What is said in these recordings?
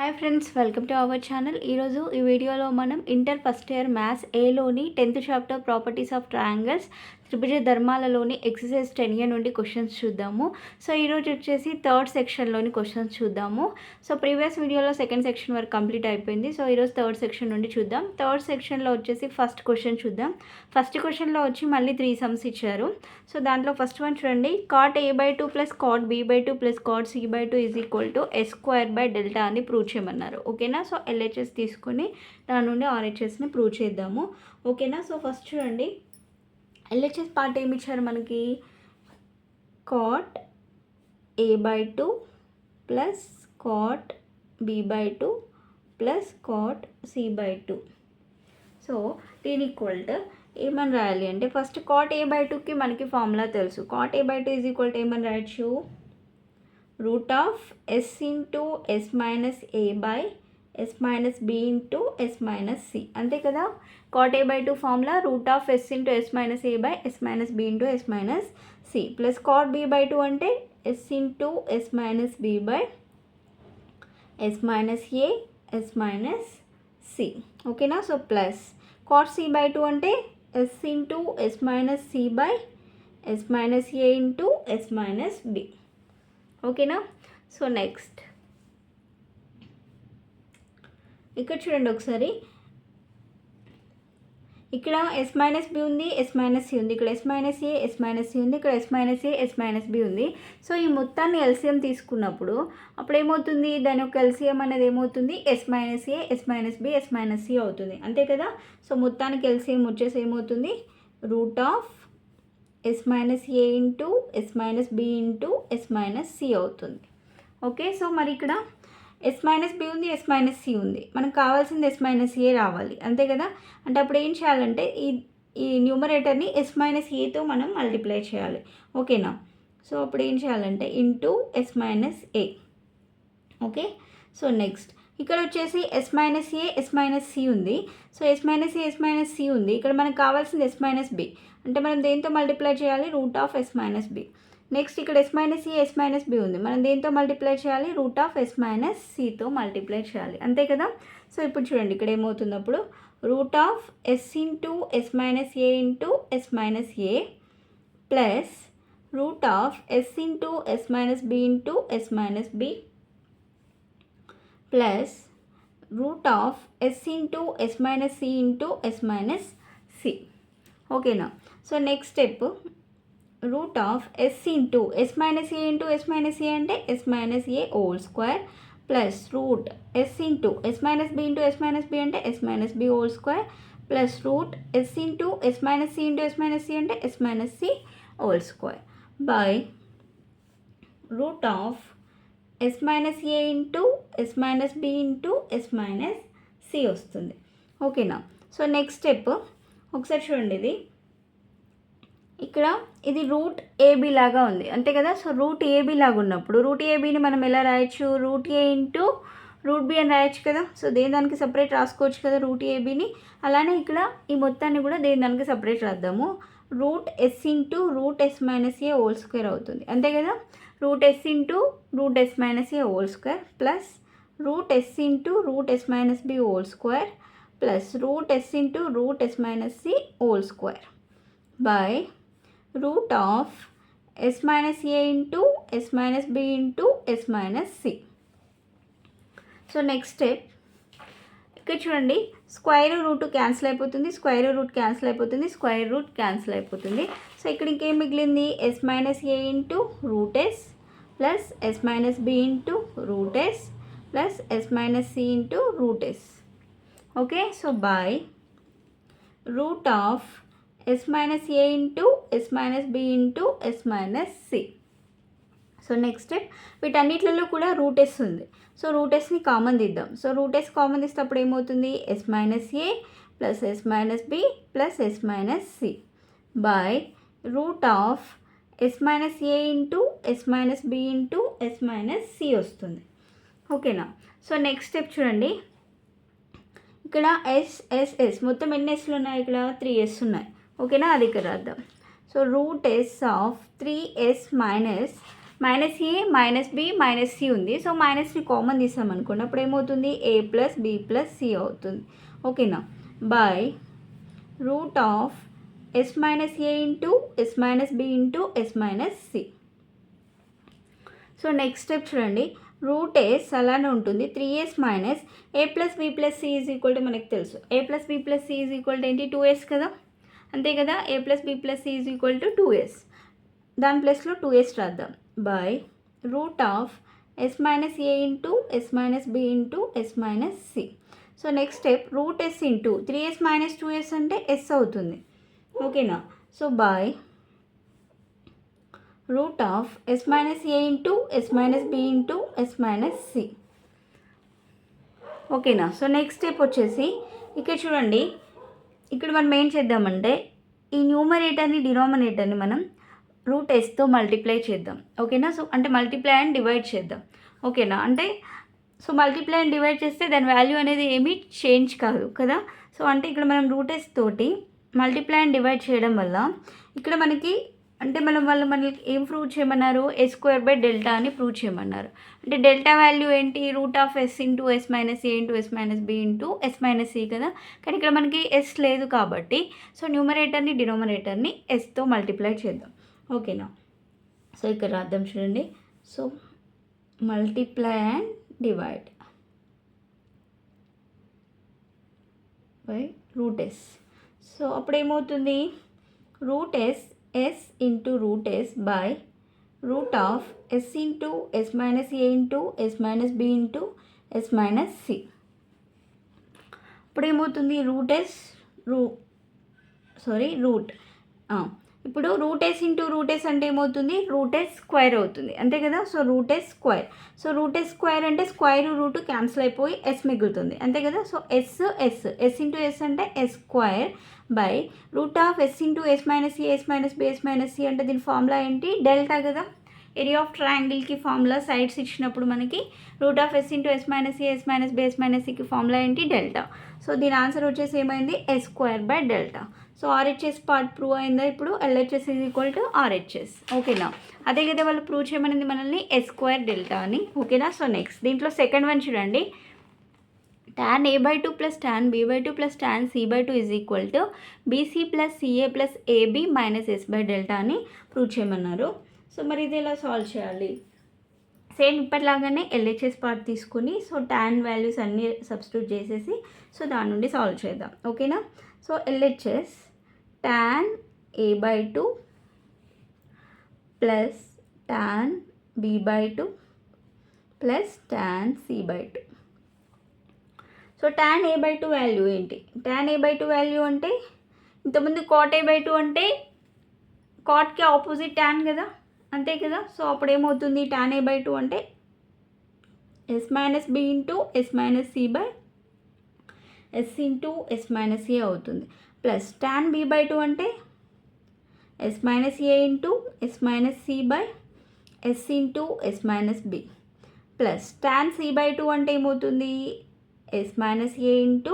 Hi friends, welcome to our channel. ఈరోజు ఈ వీడియోలో మనం ఇంటర్ ఫస్ట్ ఇయర్ మ్యాథ్స్ ఏలోని 10th chapter properties of triangles త్రిభుజ ధర్మాలలోని ఎక్సర్సైజ్ 10A నుండి క్వశ్చన్స్ చూద్దాము. సో ఈరోజు వచ్చేసి థర్డ్ సెక్షన్లోని క్వశ్చన్స్ చూద్దాము. సో ప్రీవియస్ వీడియోలో సెకండ్ సెక్షన్ వరకు కంప్లీట్ అయిపోయింది. సో ఈరోజు థర్డ్ సెక్షన్ నుండి చూద్దాం. థర్డ్ సెక్షన్లో వచ్చేసి ఫస్ట్ క్వశ్చన్ చూద్దాం. ఫస్ట్ క్వశ్చన్లో వచ్చి మళ్ళీ 3 సమ్స్ ఇచ్చారు. సో దాంట్లో ఫస్ట్ వన్ చూడండి. cot a/2 plus cot b/2 plus cot c/2 is equal to s²/డెల్టా అని ప్రూవ్ చేయమన్నారు. ఓకేనా. సో LHS తీసుకొని దాని నుండి RHSని ప్రూవ్ చేద్దాము. ఓకేనా. సో ఫస్ట్ చూడండి, LHS పార్ట్ ఏమి ఇచ్చారు మనకి, cot a/2 plus cot b/2 plus cot c/2. So దీని ఈక్వల్ టు ఏమని రాయాలి అంటే, ఫస్ట్ cot a/2కి మనకి ఫార్ములా తెలుసు. cot a/2 is equal to ఏమని రాయొచ్చు, route of s into s minus a by s minus b into s minus c. అంతే కదా. cot a/2 formula root of s into s minus a by s minus b into s minus c plus cot b/2 అంటే s into s minus b by s minus a s minus c. ఓకేనా. So plus cot c/2 అంటే s into s minus c by s minus a into s minus b. ఓకేనా. So next ఇక్కడ చూడండి ఒకసారి, ఇక్కడ s minus b ఉంది, s minus c ఉంది, ఇక్కడ s minus a s minus c ఉంది, ఇక్కడ s minus a s minus b ఉంది. సో ఈ మొత్తాన్ని ఎల్సిఎం తీసుకున్నప్పుడు అప్పుడు ఏమవుతుంది, దాని యొక్క ఎల్సిఎం అనేది ఏమవుతుంది, s minus a s minus b s minus c అవుతుంది. అంతే కదా. సో మొత్తానికి ఎల్సిఎం వచ్చేసి ఏమవుతుంది, route of s minus a into s minus b into s minus c అవుతుంది. ఓకే. సో మరి ఇక్కడ s మైనస్ b ఉంది, s మైనస్ c ఉంది, మనకు కావాల్సింది s మైనస్ a రావాలి. అంతే కదా. అంటే అప్పుడు ఏం చేయాలంటే ఈ న్యూమరేటర్ని s మైనస్ aతో మనం మల్టిప్లై చేయాలి. ఓకేనా. సో అప్పుడు ఏం చేయాలంటే into s minus a. Okay. So next ఇక్కడ వచ్చేసి s minus a s minus c ఉంది. So s minus a s minus c ఉంది, ఇక్కడ మనకు కావాల్సింది s మైనస్ b. అంటే మనం దేంతో మల్టిప్లై చేయాలి, root of s minus b. Next ఇక్కడ s minus a s minus b ఉంది, మనం దేంతో మల్టిప్లై చేయాలి, రూట్ ఆఫ్ s మైనస్ cతో మల్టిప్లై చేయాలి. అంతే కదా. సో ఇప్పుడు చూడండి ఇక్కడ ఏమవుతుంది, అప్పుడు root of s into s minus a into s minus a plus root of s into s minus b into s minus b plus root of s into s minus c into s minus c. ఓకేనా. So next step, route of s into s minus a into s minus a అంటే s minus a whole square plus route s into s minus b into s minus b అంటే s minus b whole square plus route s into s minus c into s minus c అంటే s minus c whole square by root of s minus a into s minus b into s minus c వస్తుంది. ఓకేనా. So next step ఒకసారి చూడండి, ఇక్కడ ఇది route AB లాగా ఉంది. అంతే కదా. సో రూట్ ఏబీ లాగా ఉన్నప్పుడు రూట్ ఏబీని మనం ఎలా రాయొచ్చు, రూట్ ఏ ఇంటూ రూట్ బి అని రాయొచ్చు కదా. సో దేని దానికి సపరేట్ రాసుకోవచ్చు కదా రూట్ ఏబీని. అలానే ఇక్కడ ఈ మొత్తాన్ని కూడా దేని దానికి సపరేట్ రాద్దాము, root S into root S minus A whole square అవుతుంది. అంతే కదా. Root S into root S minus A whole square plus root S into root S minus B whole square plus root S into root S minus C whole square by root of s minus a into s minus b into s minus c. So next step, ఇక్కడ చూడండి, square root cancel అయిపోతుంది, square root cancel అయిపోతుంది, square root cancel అయిపోతుంది. So ఇక్కడ ఇంకేం మిగిలింది, s minus a into root s plus s minus b into root s plus s minus c into root s. Okay. So by root of s minus a into s minus b into s minus c. So next step, వీటన్నిటిలో కూడా route s ఉంది. So root sని common తీద్దాం. So root s common తీస్తే అప్పుడు ఏమవుతుంది, s minus a plus s minus b plus s minus c by root of s minus a into s minus b into s minus c వస్తుంది. ఓకేనా. So next step చూడండి, ఇక్కడ s మొత్తం ఎన్ని sలు ఉన్నాయి, ఇక్కడ 3s ఉన్నాయి. ఓకేనా. అది ఇక్కడ రాద్దాం. So root s of 3s minus minus A minus B minus C ఉంది. సో మైనస్ని కామన్ తీసాం అనుకోండి, అప్పుడు ఏమవుతుంది A plus B plus C అవుతుంది. ఓకేనా, by root of S minus A into S minus B into S minus C. So next step చూడండి, root S అలానే ఉంటుంది, 3s minus A plus B plus C is equal to మనకు తెలుసు, A plus B plus C is equal to ఏంటి 2s కదా, అంతే కదా, A plus B plus C is equal to 2s, దాని ప్లస్లో 2s రాద్దాం, by root of S minus A into S minus B into S minus C. So next step root S into 3s minus 2s అంటే S అవుతుంది. ఓకేనా, so by root of S minus A into S minus B into S minus C. ఓకేనా, so next step వచ్చేసి ఇక్కడ చూడండి, ఇక్కడ మనం ఏం చేద్దామంటే ఈ న్యూమరేటర్ని డినామినేటర్ని మనం రూట్ ఎస్తో మల్టిప్లై చేద్దాం. ఓకేనా, సో అంటే మల్టిప్లై అండ్ డివైడ్ చేద్దాం. ఓకేనా, అంటే సో మల్టిప్లై అండ్ డివైడ్ చేస్తే దాని వాల్యూ అనేది ఏమీ చేంజ్ కాదు కదా. సో అంటే ఇక్కడ మనం రూట్ ఎస్ తోటి మల్టిప్లై అండ్ డివైడ్ చేయడం వల్ల ఇక్కడ మనకి అంటే మనకి ఏం ప్రూవ్ చేయమన్నారు, ఎస్ స్క్వేర్ బై డెల్టా అని ప్రూవ్ చేయమన్నారు. అంటే డెల్టా వాల్యూ ఏంటి, root of S into S minus A into S minus B into S minus C కదా. కానీ ఇక్కడ మనకి ఎస్ లేదు కాబట్టి సో న్యూమరేటర్ని డినామినేటర్ని ఎస్తో మల్టిప్లై చేద్దాం. ఓకేనా, సో ఇక్కడ రాద్దాం చూడండి, so multiply and divide by root S. So అప్పుడు ఏమవుతుంది, root S S into root S by root of S into S minus A into S minus B into S minus C. ఇప్పుడు ఏమవుతుంది, root S root ఇప్పుడు root S into root S అంటే ఏమవుతుంది, root S square అవుతుంది, అంతే కదా. So root S square, so root S square అంటే square root cancel అయిపోయి ఎస్ మిగులుతుంది, అంతే కదా. సో ఎస్ ఇంటూ ఎస్ అంటే S square by root of S into S minus C S minus B S minus C అంటే దీని formula ఏంటి, delta కదా. ఏరియా ఆఫ్ ట్రయాంగిల్కి ఫార్ములా సైడ్స్ ఇచ్చినప్పుడు మనకి root of S into S minus C S minus B S minus సికి formula ఏంటి, delta. So దీని ఆన్సర్ వచ్చేసి ఏమైంది, S square by delta. So RHS part prove అయిందా, ఇప్పుడు LHS is equal to RHS. ఓకేనా, అదే కదా వాళ్ళు ప్రూవ్ చేయమనేది మనల్ని ఎస్ స్క్వేర్ డెల్టా అని. ఓకేనా, సో నెక్స్ట్ దీంట్లో సెకండ్ వన్ చూడండి, tan a by 2 plus tan b by 2 plus tan c by 2 is equal to bc plus ca plus ab minus s by delta అని prove చేయమన్నారు. So మరి ఇది ఎలా solve చేయాలి, సేమ్ ఇప్పటిలాగానే ఎల్హెచ్ఎస్ పార్ట్ తీసుకుని so tan values అన్నీ substitute చేసేసి so దాని నుండి సాల్వ్ చేద్దాం. ఓకేనా, so LHS tan a by 2 plus tan b by 2 plus tan c by 2. So tan a by 2 value ఏంటి, tan a by 2 వాల్యూ అంటే ఇంతకుముందు cot a by 2 అంటే కాట్కి ఆపోజిట్ tan కదా, అంతే కదా. సో అప్పుడు ఏమవుతుంది, tan a by 2 అంటే S minus B into S minus C by S into S minus A అవుతుంది, ప్లస్ tan b by 2 అంటే S minus A into S minus C by S into S minus B, plus tan c by 2 అంటే ఏమవుతుంది, S minus A into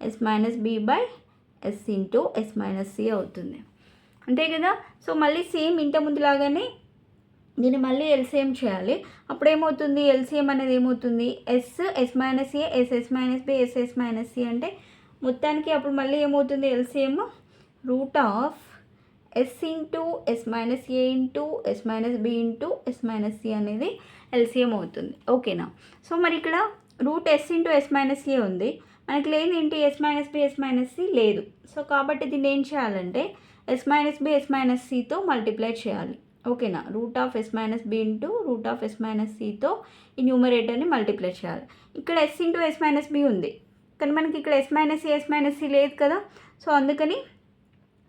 S minus B by S into S minus C అవుతుంది, అంతే కదా. So మళ్ళీ same ఇంత ముందులాగానే దీన్ని మళ్ళీ LCM చేయాలి. అప్పుడు ఏమవుతుంది, ఎల్సిఎం అనేది ఏమవుతుంది, S minus A S minus B S minus C అంటే మొత్తానికి అప్పుడు మళ్ళీ ఏమవుతుంది, LCM root of S into S minus A into S minus B into S minus C అనేది ఎల్సిఎం అవుతుంది. ఓకేనా, సో మరి ఇక్కడ root S into S minus A ఉంది, మనకి లేని ఏంటి S minus B S minus C లేదు. సో కాబట్టి దీన్ని ఏం చేయాలంటే S minus B S minus సితో మల్టిప్లై చేయాలి. ఓకేనా, root of S minus B into root of S minus సితో ఈ న్యూమరేటర్ని మల్టిప్లై చేయాలి. ఇక్కడ S into S minus B ఉంది, కానీ మనకి ఇక్కడ S minus A S minus C లేదు కదా. సో అందుకని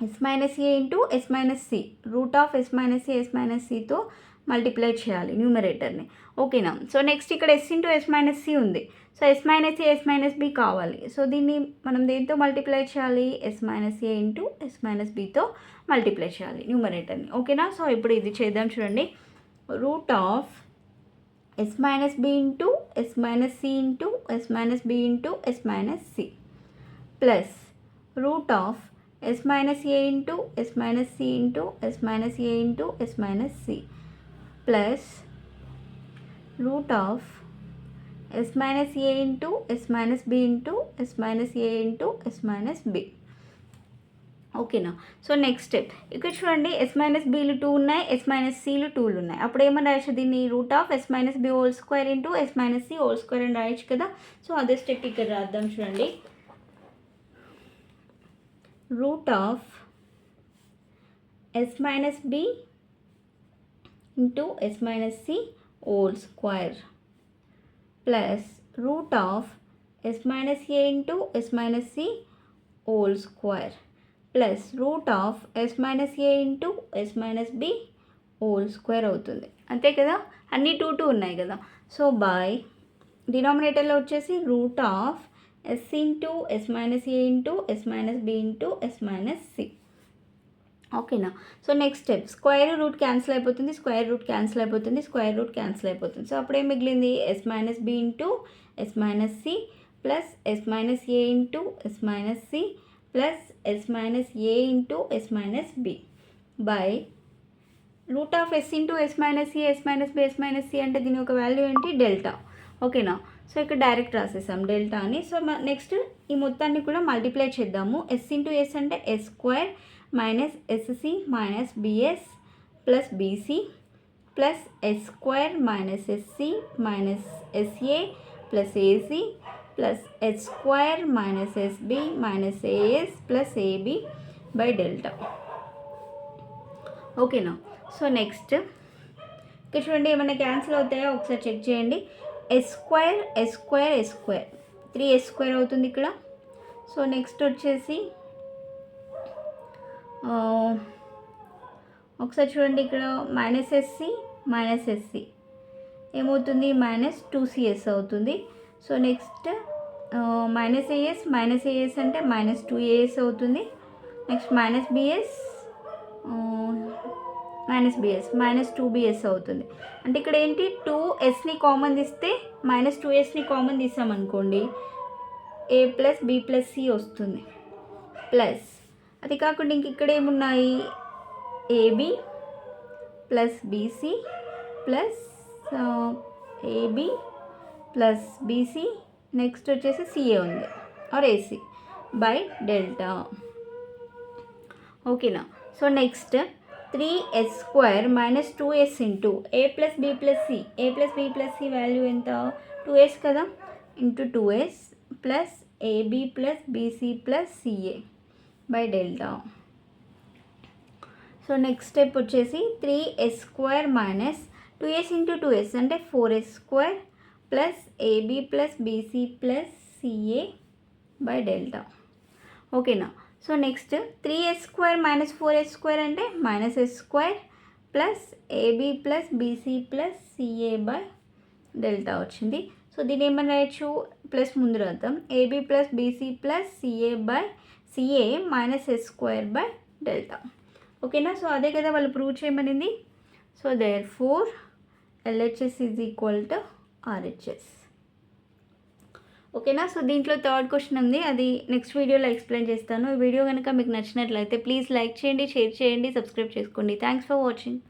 S minus A into S minus C root of S minus A S minus సితో మల్టిప్లై చేయాలి న్యూమరేటర్ని. ఓకేనా, సో నెక్స్ట్ ఇక్కడ S into S minus C ఉంది, so S minus A S minus B కావాలి. సో దీన్ని మనం దేంతో మల్టిప్లై చేయాలి, S minus A into S minus బితో మల్టిప్లై చేయాలి న్యూమరేటర్ని. ఓకేనా, సో ఇప్పుడు ఇది చేద్దాం చూడండి, root of S minus B into S minus C into S minus B into S minus C plus root of S minus A into S minus C into S minus A into S minus C plus root of s minus a into s minus b into s minus a into s minus b. ఓకేనా. So next step ఇక్కడ చూడండి, yes minus బీలు 2 ఉన్నాయి, yes minus సిలు 2లు ఉన్నాయి. అప్పుడు ఏమని రాయొచ్చు దీన్ని, root of S minus B whole square into S minus C whole square అని రాయొచ్చు కదా. సో అదే స్టెప్ ఇక్కడ రాద్దాం చూడండి. Root of S minus B into S minus C whole square plus root of S minus A into S minus C whole square plus root of S minus A into S minus B whole square అవుతుంది. అంతే కదా, అన్నీ 2 ఉన్నాయి కదా. So by డినామినేటర్లో వచ్చేసి root of S into S minus A into S minus B into S minus C. ఓకేనా. So next step, square root cancel అయిపోతుంది, స్క్వేర్ రూట్ క్యాన్సిల్ అయిపోతుంది, స్క్వేర్ రూట్ క్యాన్సిల్ అయిపోతుంది. సో అప్పుడేం మిగిలింది, S minus B into S minus C plus S minus A into S minus C plus S minus A into S minus B by root of S into S minus C S minus B S minus C అంటే దీని ఒక value ఏంటి, delta. ఓకేనా. So ఇక్కడ direct రాసేసాం delta అని. So next ఈ మొత్తాన్ని కూడా మల్టిప్లై చేద్దాము. ఎస్ ఇంటూ ఎస్ అంటే S square minus SC minus BS plus BC plus S square minus SC minus SA plus AC plus S square minus SB minus AS plus AB by delta. ఓకేనా. So next ఇక్కడ చూడండి, ఏమైనా cancel అవుతాయో ఒకసారి check చేయండి. S square S square S square 3s square అవుతుంది ఇక్కడ. So next వచ్చేసి ఒకసారి చూడండి, ఇక్కడ మైనస్ ఎస్సి ఏమవుతుంది, మైనస్ 2cs అవుతుంది. సో నెక్స్ట్ మైనస్ ఏఎస్ అంటే మైనస్ 2as అవుతుంది. Next minus BS minus 2bs అవుతుంది. అంటే ఇక్కడ ఏంటి, 2sని కామన్ తీస్తే మైనస్ 2sని కామన్ తీసామనుకోండి a plus b plus c వస్తుంది. ప్లస్ అది కాకుండా ఇంక ఇక్కడ ఏమున్నాయి, AB plus BC plus AB plus BC next వచ్చేసి సిఏ ఉంది ఆర్ ఏసీ బై డెల్టా. ఓకేనా. So next 3s square minus 2s into A plus B plus C, A plus B plus C value ఎంత, 2s కదా, into 2s plus AB plus BC plus CA by delta. So next step వచ్చేసి 3s square minus 2s into 2s అంటే 4s square plus AB plus BC plus CA by delta. ఓకేనా. So next 3s square minus 4s square అంటే minus s square plus AB plus BC plus CA by delta వచ్చింది. So దీన్ని ఏమని రాయొచ్చు, plus ముందు రాద్దాం, AB plus BC plus CA by CA minus s square by delta. ఓకేనా. So అదే కదా వాళ్ళు ప్రూవ్ చేయమనింది. So there four LHS is equal to RHS. ఓకేనా. సో దీంట్లో థర్డ్ క్వశ్చన్ ఉంది, అది నెక్స్ట్ వీడియోలో ఎక్స్ప్లెయిన్ చేస్తాను. ఈ వీడియో కనుక మీకు నచ్చినట్లయితే ప్లీజ్ లైక్ చేయండి, షేర్ చేయండి, సబ్స్క్రైబ్ చేసుకోండి. Thanks for watching.